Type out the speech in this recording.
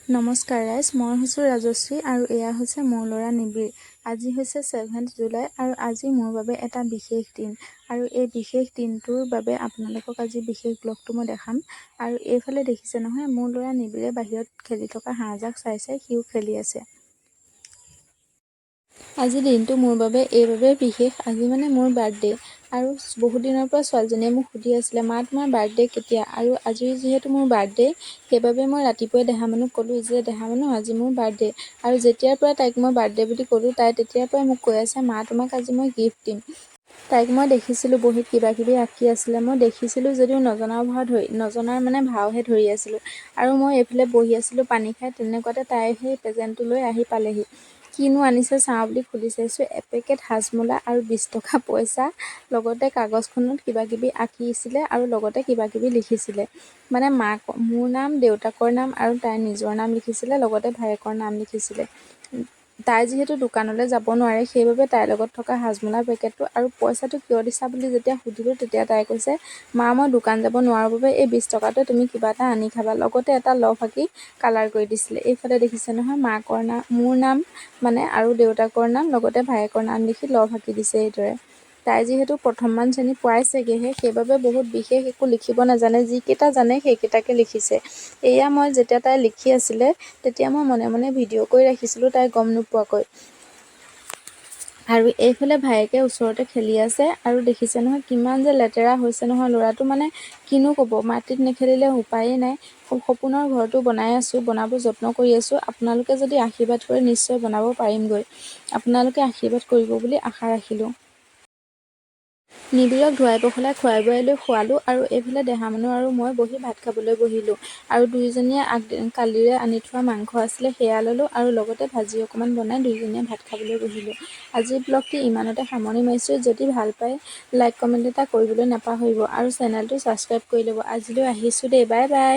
নমস্কাৰ ৰাইজ, মই হৈছোঁ ৰাজশ্ৰী আৰু এয়া হৈছে মোৰ ল'ৰা নিবিড়। আজি হৈছে 7 জুলাই আৰু আজি মোৰ বাবে এটা বিশেষ দিন আৰু এই বিশেষ দিনটোৰ বাবে আপোনালোকক আজি বিশেষ ব্লগটো মই দেখাম। আৰু এইফালে দেখিছে নহয়, মোৰ ল'ৰা নিবিড়ে বাহিৰত খেলি থকা হাঁহজাক চাই সিও খেলি আছে। আজি দিনটো মোৰ বাবে এইবাবে বিশেষ, আজি মানে মোৰ বাৰ্থডে আৰু বহুত দিনৰ পৰা ছোৱালীজনীয়ে মোক সুধি আছিলে, মা তোমাৰ বাৰ্থডে কেতিয়া? আৰু আজি যিহেতু মোৰ বাৰ্থডে সেইবাবে মই ৰাতিপুৱাই দেহামনুক ক'লোঁ যে দেহামনু আজি মোৰ বাৰ্থডে। আৰু যেতিয়াৰ পৰা তাইক মই বাৰ্থডে বুলি ক'লোঁ তাই তেতিয়াৰ পৰাই মোক কৈ আছে, মা তোমাক আজি মই গিফ্ট দিম। তাইক মই দেখিছিলোঁ বহীত কিবা কিবি আঁকি আছিলে, মই দেখিছিলোঁ যদিও নজনাৰ মানে ভাওহে ধৰি আছিলোঁ। আৰু মই এইফালে বহি আছিলোঁ পানী খাই, তেনেকুৱাতে তাই সেই প্ৰেজেণ্টটো লৈ আহি পালেহি। কিনো আনিছে চাওঁ বুলি খুলি চাইছোঁ, এপেকেট হাজমোলা আৰু 20 টকা পইচা, লগতে কাগজখনত কিবা কিবি আঁকিছিলে আৰু লগতে কিবা কিবি লিখিছিলে। মানে মোৰ নাম, দেউতাকৰ নাম আৰু তাইৰ নিজৰ নাম লিখিছিলে, লগতে ভায়েকৰ নাম লিখিছিলে। তাই যিহেতু দোকানলৈ যাব নোৱাৰে সেইবাবে তাইৰ লগত থকা হাজমোলাৰ পেকেটটো আৰু পইচাটো কিয় দিছা বুলি যেতিয়া সুধিলোঁ তেতিয়া তাই কৈছে, মা মই দোকান যাব নোৱাৰোঁ বাবে এই 20 টকাটো তুমি কিবা এটা আনি খাবা। লগতে এটা লভ আঁকি কালাৰ কৰি দিছিলে। এইফালে দেখিছে নহয়, মোৰ নাম মানে আৰু দেউতাকৰ নাম লগতে ভায়েকৰ নাম লিখি লভ আঁকি দিছে এইদৰে। তাই যিহেতু প্ৰথমমান শ্ৰেণী পোৱাইছেগৈহে সেইবাবে বহুত বিশেষ একো লিখিব নাজানে, যিকেইটা জানে সেইকেইটাকে লিখিছে। এয়া মই যেতিয়া তাই লিখি আছিলে তেতিয়া মই মনে মনে ভিডিঅ' কৰি ৰাখিছিলোঁ তাই গম নোপোৱাকৈ। আৰু এইফালে ভায়েকে ওচৰতে খেলি আছে আৰু দেখিছে নহয় কিমান যে লেতেৰা হৈছে নহয় ল'ৰাটো, মানে কিনো ক'ব, মাটিত নেখেলিলে উপায়েই নাই। সপোনৰ ঘৰটো বনাই আছোঁ, বনাব যত্ন কৰি আছোঁ। আপোনালোকে যদি আশীৰ্বাদ কৰে নিশ্চয় বনাব পাৰিমগৈ। আপোনালোকে আশীৰ্বাদ কৰিব বুলি আশা ৰাখিলোঁ। নিবিড়ক ধুৱাই পখলাই খুৱাই বোৱাই লৈ খোৱালোঁ আৰু এইফালে দেহামনু আৰু মই বহি ভাত খাবলৈ বহিলোঁ। আৰু দুয়োজনীয়ে কালিৰে আনি থোৱা মাংস আছিলে সেয়া ল'লোঁ আৰু লগতে ভাজি অকণমান বনাই দুয়োজনীয়ে ভাত খাবলৈ বহিলোঁ। আজিৰ ব্লগটি ইমানতে সামৰণি মাৰিছোঁ। যদি ভাল পায় লাইক কমেণ্ট এটা কৰিবলৈ নাপাহৰিব আৰু চেনেলটো ছাবস্ক্ৰাইব কৰি ল'ব। আজিলৈ আহিছোঁ দেই, বাই বাই।